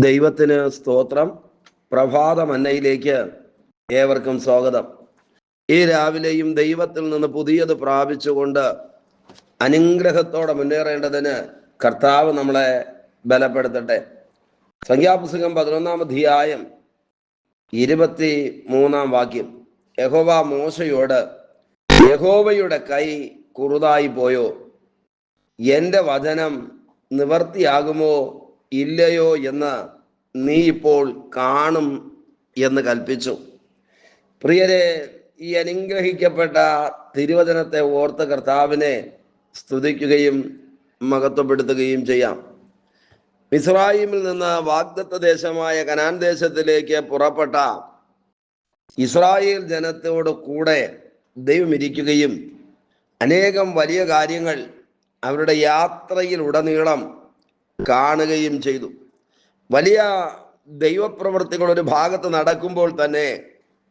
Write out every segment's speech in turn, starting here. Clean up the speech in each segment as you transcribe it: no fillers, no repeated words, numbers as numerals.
ദൈവത്തിന് സ്തോത്രം. പ്രഭാത മന്നയിലേക്ക് ഏവർക്കും സ്വാഗതം. ഈ രാവിലെയും ദൈവത്തിൽ നിന്ന് പുതിയത് പ്രാപിച്ചുകൊണ്ട് അനുഗ്രഹത്തോടെ മുന്നേറേണ്ടതിന് കർത്താവ് നമ്മളെ ബലപ്പെടുത്തട്ടെ. സംഖ്യാപുസ്തകം 11-ാം അധ്യായം 23-ാം വാക്യം. യഹോവ മോശയോട്, യഹോവയുടെ കൈ കുറുതായി പോയോ? എൻ്റെ വചനം നിവർത്തിയാകുമോ ഇല്ലയോ എന്ന് നീ ഇപ്പോൾ കാണും എന്ന് കൽപ്പിച്ചു. പ്രിയരെ, ഈ അനുഗ്രഹിക്കപ്പെട്ട തിരുവചനത്തെ ഓർത്ത് കർത്താവിനെ സ്തുതിക്കുകയും മഹത്വപ്പെടുത്തുകയും ചെയ്യാം. മിസ്രയീമിൽ നിന്ന് വാഗ്ദത്ത ദേശമായ കനാൻ ദേശത്തിലേക്ക് പുറപ്പെട്ട ഇസ്രായേൽ ജനത്തോട് കൂടെ ദൈവം ഇരിക്കുകയും അനേകം വലിയ കാര്യങ്ങൾ അവരുടെ യാത്രയിൽ ഉടനീളം കാണുകയും ചെയ്തു. വലിയ ദൈവപ്രവൃത്തികൾ ഒരു ഭാഗത്ത് നടക്കുമ്പോൾ തന്നെ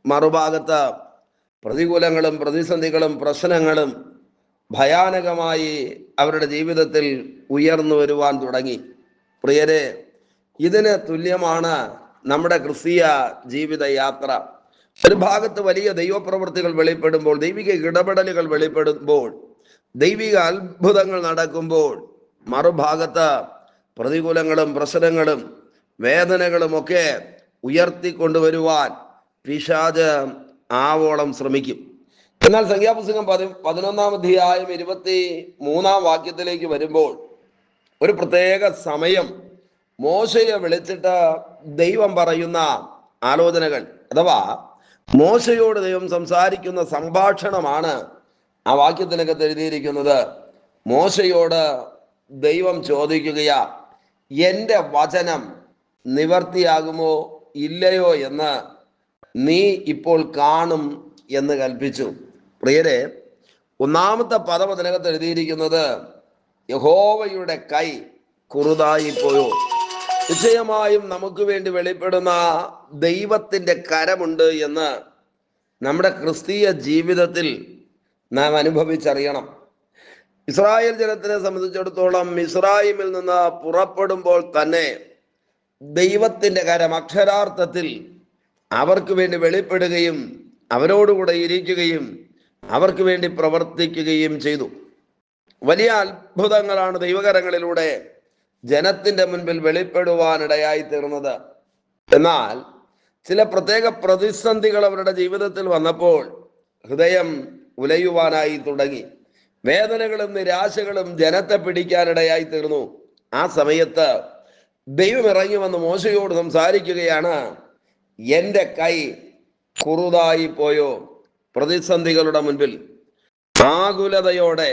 മറുഭാഗത്ത് പ്രതികൂലങ്ങളും പ്രതിസന്ധികളും പ്രശ്നങ്ങളും ഭയാനകമായി അവരുടെ ജീവിതത്തിൽ ഉയർന്നു വരുവാൻ തുടങ്ങി. പ്രിയരെ, ഇതിന് തുല്യമാണ് നമ്മുടെ ക്രിസ്തീയ ജീവിത യാത്ര. ഒരു ഭാഗത്ത് വലിയ ദൈവപ്രവൃത്തികൾ വെളിപ്പെടുമ്പോൾ, ദൈവിക ഇടപെടലുകൾ വെളിപ്പെടുമ്പോൾ, ദൈവിക അത്ഭുതങ്ങൾ നടക്കുമ്പോൾ, മറുഭാഗത്ത് പ്രതികൂലങ്ങളും പ്രശ്നങ്ങളും വേദനകളും ഒക്കെ ഉയർത്തിക്കൊണ്ടുവരുവാൻ പിശാച് ആവോളം ശ്രമിക്കും. എന്നാൽ സംഖ്യാപുസ്തകം 11-ാം അധ്യായം 23-ാം വാക്യത്തിലേക്ക് വരുമ്പോൾ ഒരു പ്രത്യേക സമയം മോശയെ വിളിച്ചിട്ട് ദൈവം പറയുന്ന ആലോചനകൾ, അഥവാ മോശയോട് ദൈവം സംസാരിക്കുന്ന സംഭാഷണമാണ് ആ വാക്യത്തിനകത്ത് എഴുതിയിരിക്കുന്നത്. മോശയോട് ദൈവം ചോദിക്കുകയാ, എൻ്റെ വചനം നിവർത്തിയാകുമോ ഇല്ലയോ എന്ന് നീ ഇപ്പോൾ കാണും എന്ന് കൽപ്പിച്ചു. പ്രിയരെ, ഒന്നാമത്തെ പദം അതിനകത്ത് എഴുതിയിരിക്കുന്നത് യഹോവയുടെ കൈ കുറുതായി പോയോ. നിശ്ചയമായും നമുക്ക് വേണ്ടി വെളിപ്പെടുന്ന ദൈവത്തിൻ്റെ കരമുണ്ട് എന്ന് നമ്മുടെ ക്രിസ്തീയ ജീവിതത്തിൽ നാം അനുഭവിച്ചറിയണം. ഇസ്രായേൽ ജനത്തിനെ സംബന്ധിച്ചിടത്തോളം മിസ്രയീമിൽ നിന്ന് പുറപ്പെടുമ്പോൾ തന്നെ ദൈവത്തിൻ്റെ കരം അക്ഷരാർത്ഥത്തിൽ അവർക്ക് വേണ്ടി വെളിപ്പെടുകയും അവരോടുകൂടെ ഇരിക്കുകയും അവർക്ക് വേണ്ടി പ്രവർത്തിക്കുകയും ചെയ്തു. വലിയ അത്ഭുതങ്ങളാണ് ദൈവകരങ്ങളിലൂടെ ജനത്തിൻ്റെ മുൻപിൽ വെളിപ്പെടുവാനിടയായി തീർന്നത്. എന്നാൽ ചില പ്രത്യേക പ്രതിസന്ധികൾ അവരുടെ ജീവിതത്തിൽ വന്നപ്പോൾ ഹൃദയം ഉലയുവാനായി തുടങ്ങി. വേദനകളും നിരാശകളും ജനത്തെ പിടിക്കാനിടയായി തീർന്നു. ആ സമയത്ത് ദൈവം ഇറങ്ങി വന്ന് മോശയോട് സംസാരിക്കുകയാണ്, എൻ്റെ കൈ കുറുതായി പോയോ. പ്രതിസന്ധികളുടെ മുൻപിൽ ആകുലതയോടെ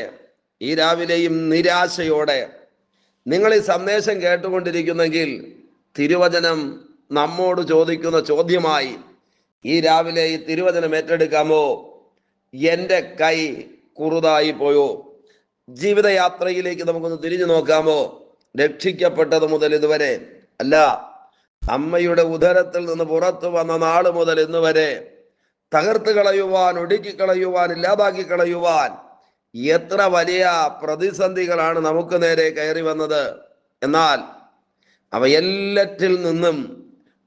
ഈ രാവിലെയും നിരാശയോടെ നിങ്ങൾ ഈ സന്ദേശം കേട്ടുകൊണ്ടിരിക്കുന്നെങ്കിൽ തിരുവചനം നമ്മോട് ചോദിക്കുന്ന ചോദ്യമായി ഈ രാവിലെ ഈ തിരുവചനം ഏറ്റെടുക്കാമോ? എൻ്റെ കൈ കുറുതായി പോയോ? ജീവിതയാത്രയിലേക്ക് നമുക്കൊന്ന് തിരിഞ്ഞു നോക്കാമോ? രക്ഷിക്കപ്പെട്ടത് മുതൽ ഇതുവരെ, അല്ല, അമ്മയുടെ ഉദരത്തിൽ നിന്ന് പുറത്തു വന്ന നാൾ മുതൽ ഇന്ന് വരെ തകർത്ത് കളയുവാൻ, ഒടുക്കി കളയുവാൻ, ഇല്ലാതാക്കി കളയുവാൻ എത്ര വലിയ പ്രതിസന്ധികളാണ് നമുക്ക് നേരെ കയറി വന്നത്. എന്നാൽ അവ എല്ലാറ്റിൽ നിന്നും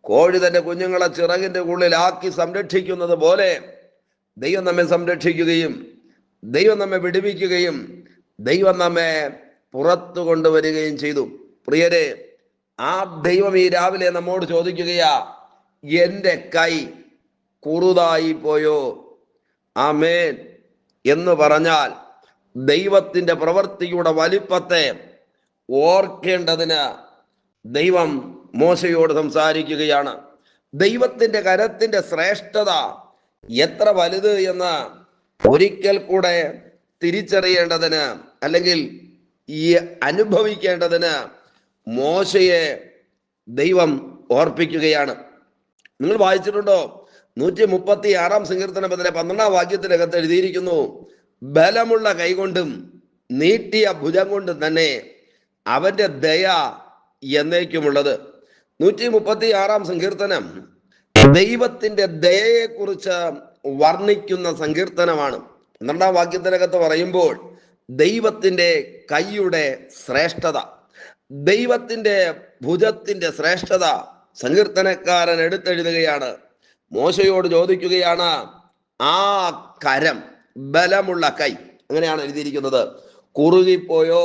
കോഴി തന്റെ കുഞ്ഞുങ്ങളെ ചിറകിന്റെ ഉള്ളിലാക്കി സംരക്ഷിക്കുന്നത് പോലെ ദൈവം നമ്മെ സംരക്ഷിക്കുകയും ദൈവം നമ്മെ വിടുവിക്കുകയും ദൈവം നമ്മെ പുറത്തു കൊണ്ടുവരികയും ചെയ്തു. പ്രിയരെ, ആ ദൈവം ഈ രാവിലെ നമ്മോട് ചോദിക്കുകയാ, എൻ്റെ കൈ കുറുതായി പോയോ? ആമേൻ എന്ന് പറഞ്ഞാൽ ദൈവത്തിൻ്റെ പ്രവൃത്തിയുടെ വലിപ്പത്തെ ഓർക്കേണ്ടതിന് ദൈവം മോശയോട് സംസാരിക്കുകയാണ്. ദൈവത്തിൻ്റെ കരത്തിൻ്റെ ശ്രേഷ്ഠത എത്ര വലുത് എന്ന് ഒരിക്കൽ കൂടെ തിരിച്ചറിയേണ്ടതിന്, അല്ലെങ്കിൽ ഈ അനുഭവിക്കേണ്ടതിന് മോശയെ ദൈവം ഓർപ്പിക്കുകയാണ്. നിങ്ങൾ വായിച്ചിട്ടുണ്ടോ? 136-ാം സങ്കീർത്തനത്തിലെ 12-ാം വാക്യത്തിനകത്ത് എഴുതിയിരിക്കുന്നു, ബലമുള്ള കൈകൊണ്ടും നീട്ടിയ ഭുജം കൊണ്ടും തന്നെ അവന്റെ ദയ എന്നേക്കുമുള്ളത്. 136-ാം സങ്കീർത്തനം ദൈവത്തിന്റെ ദയയെക്കുറിച്ച് വർണ്ണിക്കുന്ന സങ്കീർത്തനമാണ്. 12-ാം വാക്യത്തിനകത്ത് പറയുമ്പോൾ ദൈവത്തിൻ്റെ കൈയുടെ ശ്രേഷ്ഠത, ദൈവത്തിന്റെ ഭുജത്തിന്റെ ശ്രേഷ്ഠത സങ്കീർത്തനക്കാരൻ എടുത്തെഴുതുകയാണ്. മോശയോട് ചോദിക്കുകയാണ്, ആ കരം, ബലമുള്ള കൈ, അങ്ങനെയാണ് എഴുതിയിരിക്കുന്നത്, കുറുകിപ്പോയോ?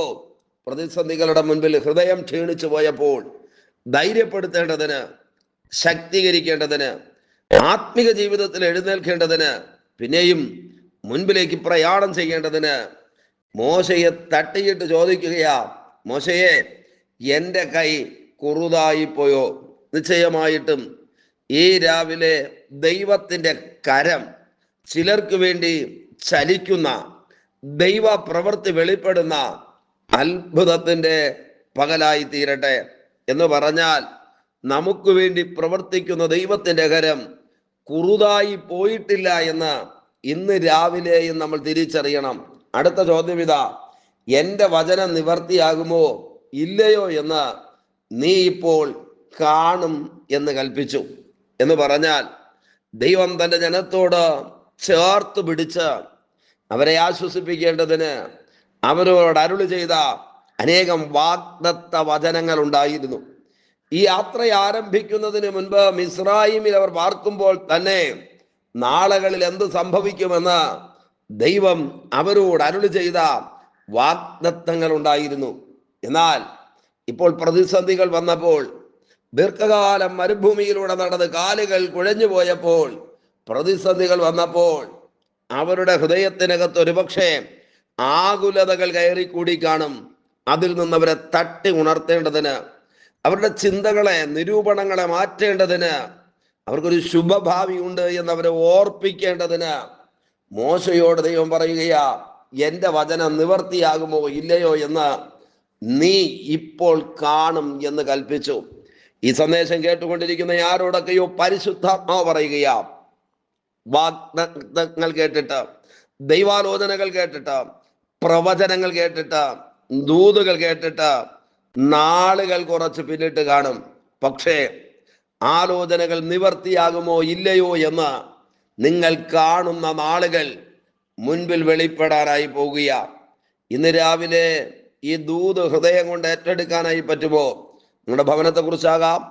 പ്രതിസന്ധികളുടെ മുൻപിൽ ഹൃദയം ക്ഷീണിച്ചു പോയപ്പോൾ ധൈര്യപ്പെടുത്തേണ്ടതിന്, ശക്തീകരിക്കേണ്ടതിന്, ആത്മിക ജീവിതത്തിൽ എഴുന്നേൽക്കേണ്ടതിന്, പിന്നെയും മുൻപിലേക്ക് പ്രയാണം ചെയ്യേണ്ടതിന് മോശയെ തട്ടിയിട്ട് ചോദിക്കുകയാ, മോശയെ, എൻ്റെ കൈ കുറുതായിപ്പോയോ? നിശ്ചയമായിട്ടും ഈ രാവിലെ ദൈവത്തിൻ്റെ കരം ചിലർക്ക് വേണ്ടി ചലിക്കുന്ന, ദൈവ പ്രവൃത്തി വെളിപ്പെടുന്ന അത്ഭുതത്തിൻ്റെ പകലായി തീരട്ടെ. എന്ന് പറഞ്ഞാൽ നമുക്ക് വേണ്ടി പ്രവർത്തിക്കുന്ന ദൈവത്തിൻ്റെ കരം കുറുതായി പോയിട്ടില്ല എന്ന് ഇന്ന് രാവിലെയും നമ്മൾ തിരിച്ചറിയണം. അടുത്ത ചോദ്യം ഇതാ, എൻ്റെ വചനം നിവർത്തിയാകുമോ ഇല്ലയോ എന്ന് നീ ഇപ്പോൾ കാണും എന്ന് കൽപ്പിച്ചു. എന്ന് പറഞ്ഞാൽ ദൈവം തൻ്റെ ജനത്തോട് ചേർത്ത് പിടിച്ച് അവരെ ആശ്വസിപ്പിക്കേണ്ടതിന് അവരോട് അരുളി ചെയ്ത അനേകം വാഗ്ദത്ത വചനങ്ങൾ ഉണ്ടായിരുന്നു. ഈ യാത്ര ആരംഭിക്കുന്നതിന് മുൻപ് മിസ്രയീമിൽ അവർ പാർക്കുമ്പോൾ തന്നെ നാളുകളിൽ എന്ത് സംഭവിക്കുമെന്ന് ദൈവം അവരോട് അരുളി ചെയ്ത വാഗ്ദത്തങ്ങൾ ഉണ്ടായിരുന്നു. എന്നാൽ ഇപ്പോൾ പ്രതിസന്ധികൾ വന്നപ്പോൾ, ദീർഘകാലം മരുഭൂമിയിലൂടെ നടന്ന് കാലുകൾ കുഴഞ്ഞു പോയപ്പോൾ, പ്രതിസന്ധികൾ വന്നപ്പോൾ അവരുടെ ഹൃദയത്തിനകത്ത് ഒരുപക്ഷെ ആകുലതകൾ കയറിക്കൂടി കാണും. അതിൽ നിന്ന് അവരെ തട്ടി ഉണർത്തേണ്ടതിന്, അവരുടെ ചിന്തകളെ, നിരൂപണങ്ങളെ മാറ്റേണ്ടതിന്, അവർക്കൊരു ശുഭഭാവി ഉണ്ട് എന്നവരെ ഓർപ്പിക്കേണ്ടതിന് മോശയോട് ദൈവം പറയുകയാ, എൻ്റെ വചനം നിവർത്തിയാകുമോ ഇല്ലയോ എന്ന് നീ ഇപ്പോൾ കാണും എന്ന് കൽപ്പിച്ചു. ഈ സന്ദേശം കേട്ടുകൊണ്ടിരിക്കുന്ന ആരോടൊക്കെയോ പരിശുദ്ധാത്മാവ് പറയുകയാ, വാഗ്ദത്തങ്ങൾ കേട്ടിട്ട്, ദൈവാലോചനകൾ കേട്ടിട്ട്, പ്രവചനങ്ങൾ കേട്ടിട്ട്, ദൂതുകൾ കേട്ടിട്ട് നാളുകൾ കുറച്ച് പിന്നിട്ട് കാണും. പക്ഷേ ആലോചനകൾ നിവർത്തിയാകുമോ ഇല്ലയോ എന്ന് നിങ്ങൾ കാണുന്ന നാളുകൾ മുൻപിൽ വെളിപ്പെടാനായി പോകുക. ഇന്ന് രാവിലെ ഈ ദൂത് ഹൃദയം കൊണ്ട് ഏറ്റെടുക്കാനായി പറ്റുമോ? നിങ്ങളുടെ ഭവനത്തെക്കുറിച്ചാകാം,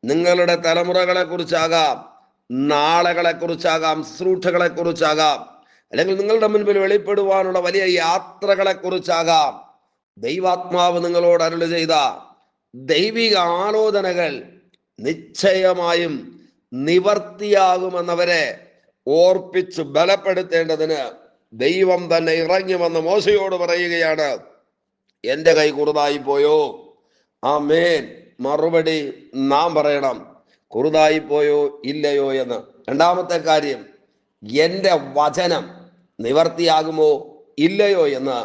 നിങ്ങളുടെ തലമുറകളെ കുറിച്ചാകാം, നാളുകളെ കുറിച്ചാകാം, ശുശ്രൂഷകളെ കുറിച്ചാകാം, അല്ലെങ്കിൽ നിങ്ങളുടെ മുൻപിൽ വെളിപ്പെടുവാനുള്ള വലിയ യാത്രകളെ കുറിച്ചാകാം. ദൈവാത്മാവ് നിങ്ങളോട് അരുളി ചെയ്ത ദൈവിക ആലോചനകൾ നിശ്ചയമായും നിവർത്തിയാകുമെന്നവരെ ഓർപ്പിച്ച് ബലപ്പെടുത്തേണ്ടതിന് ദൈവം തന്നെ ഇറങ്ങി വന്ന് മോശയോട് പറയുകയാണ്, എൻ്റെ കൈ കുറുതായി പോയോ? ആമേൻ. മറുപടി നാം പറയണം, കുറുതായി പോയോ ഇല്ലയോ എന്ന്. രണ്ടാമത്തെ കാര്യം, എൻ്റെ വചനം നിവർത്തിയാകുമോ ഇല്ലയോ എന്ന്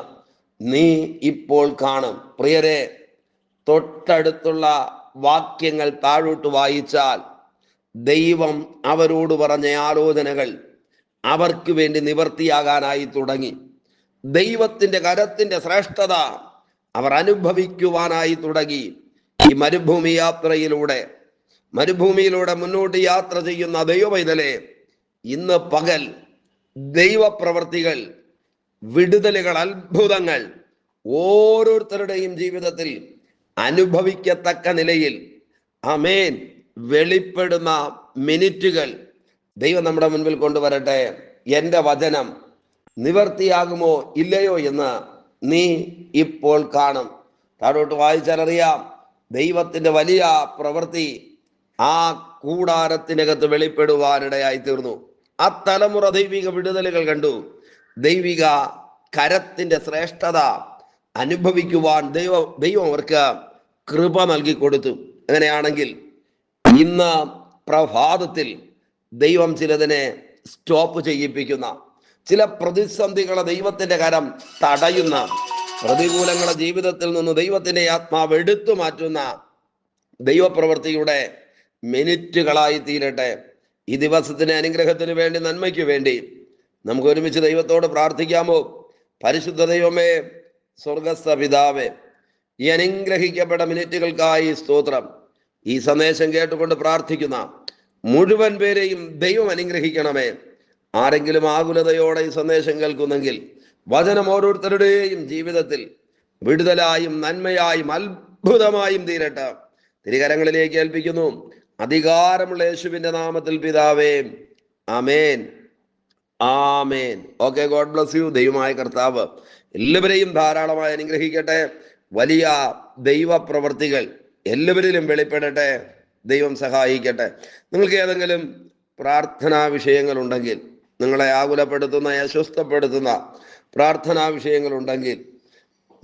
നീ ഇപ്പോൾ കാണും. പ്രിയരെ, തൊട്ടടുത്തുള്ള വാക്യങ്ങൾ താഴോട്ട് വായിച്ചാൽ ദൈവം അവരോട് പറഞ്ഞ ആലോചനകൾ അവർക്ക് വേണ്ടി നിവർത്തിയാകാനായി തുടങ്ങി. ദൈവത്തിൻ്റെ കരത്തിൻ്റെ ശ്രേഷ്ഠത അവർ അനുഭവിക്കുവാനായി തുടങ്ങി. ഈ മരുഭൂമിയിലൂടെ മുന്നോട്ട് യാത്ര ചെയ്യുന്ന ദൈവപൈതലെ, ഇന്ന് പകൽ ദൈവപ്രവർത്തികൾ, വിടുതലുകൾ, അത്ഭുതങ്ങൾ ഓരോരുത്തരുടെയും ജീവിതത്തിൽ അനുഭവിക്കത്തക്ക നിലയിൽ ആമേൻ വെളിപ്പെടുന്ന മിനിറ്റുകൾ ദൈവം നമ്മുടെ മുൻപിൽ കൊണ്ടുവരട്ടെ. എൻ്റെ വചനം നിവർത്തിയാകുമോ ഇല്ലയോ എന്ന് നീ ഇപ്പോൾ കാണും. താഴോട്ട് വായിച്ചാൽ അറിയാം, ദൈവത്തിൻ്റെ വലിയ പ്രവൃത്തി ആ കൂടാരത്തിനകത്ത് വെളിപ്പെടുവാനിടയായി തീർന്നു. ആ തലമുറ ദൈവിക വിടുതലുകൾ കണ്ടു. ദൈവിക കരത്തിൻ്റെ ശ്രേഷ്ഠത അനുഭവിക്കുവാൻ ദൈവം അവർക്ക് കൃപ നൽകി കൊടുത്തു. അങ്ങനെയാണെങ്കിൽ ഇന്ന് പ്രഭാതത്തിൽ ദൈവം ചിലതിനെ സ്റ്റോപ്പ് ചെയ്യിപ്പിക്കുന്ന, ചില പ്രതിസന്ധികളെ ദൈവത്തിൻ്റെ കരം തടയുന്ന, പ്രതികൂലങ്ങളെ ജീവിതത്തിൽ നിന്ന് ദൈവത്തിൻ്റെ ആത്മാവ് എടുത്തു മാറ്റുന്ന ദൈവപ്രവൃത്തിയുടെ മിനിറ്റുകളായി തീരട്ടെ. ഈ ദിവസത്തിന് അനുഗ്രഹത്തിന് വേണ്ടി, നന്മയ്ക്ക് വേണ്ടി നമുക്ക് ഒരുമിച്ച് ദൈവത്തോട് പ്രാർത്ഥിക്കാമോ? പരിശുദ്ധ ദൈവമേ, സ്വർഗസ്ഥ പിതാവേ, ഈ അനുഗ്രഹിക്കപ്പെട്ട മിനിറ്റുകൾക്കായി സ്തോത്രം. ഈ സന്ദേശം കേട്ടുകൊണ്ട് പ്രാർത്ഥിക്കുന്ന മുഴുവൻ പേരെയും ദൈവം അനുഗ്രഹിക്കണമേ. ആരെങ്കിലും ആകുലതയോടെ ഈ സന്ദേശം കേൾക്കുന്നെങ്കിൽ വചനം ഓരോരുത്തരുടെയും ജീവിതത്തിൽ വിടുതലായും നന്മയായും അത്ഭുതമായും തീരട്ടെ. തിരുകരങ്ങളിലേക്ക് ഏൽപ്പിക്കുന്നു. അധികാരമുള്ള യേശുവിന്റെ നാമത്തിൽ പിതാവേ, ആമേൻ, ആമേൻ. Okay, God bless you. ദൈവമായ കർത്താവ് എല്ലാവരെയും ധാരാളമായി അനുഗ്രഹിക്കട്ടെ. വലിയ ദൈവ പ്രവർത്തികൾ എല്ലാവരിലും വെളിപ്പെടട്ടെ. ദൈവം സഹായിക്കട്ടെ. നിങ്ങൾക്ക് ഏതെങ്കിലും പ്രാർത്ഥനാ വിഷയങ്ങളുണ്ടെങ്കിൽ, നിങ്ങളെ ആകുലപ്പെടുത്തുന്ന, അസ്വസ്ഥപ്പെടുത്തുന്ന പ്രാർത്ഥനാ വിഷയങ്ങളുണ്ടെങ്കിൽ,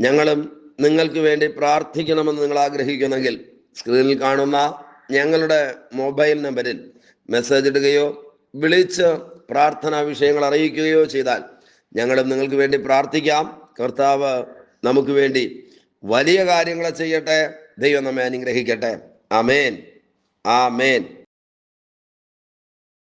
ഞങ്ങളും നിങ്ങൾക്ക് വേണ്ടി പ്രാർത്ഥിക്കണമെന്ന് നിങ്ങൾ ആഗ്രഹിക്കുന്നെങ്കിൽ സ്ക്രീനിൽ കാണുന്ന ഞങ്ങളുടെ മൊബൈൽ നമ്പറിൽ മെസ്സേജ് ഇടുകയോ വിളിച്ച് പ്രാർത്ഥനാ വിഷയങ്ങൾ അറിയിക്കുകയോ ചെയ്താൽ ഞങ്ങളും നിങ്ങൾക്ക് വേണ്ടി പ്രാർത്ഥിക്കാം. കർത്താവ് നമുക്ക് വേണ്ടി വലിയ കാര്യങ്ങൾ ചെയ്യട്ടെ. ദൈവം നമ്മെ അനുഗ്രഹിക്കട്ടെ. ആമേൻ, ആമേൻ.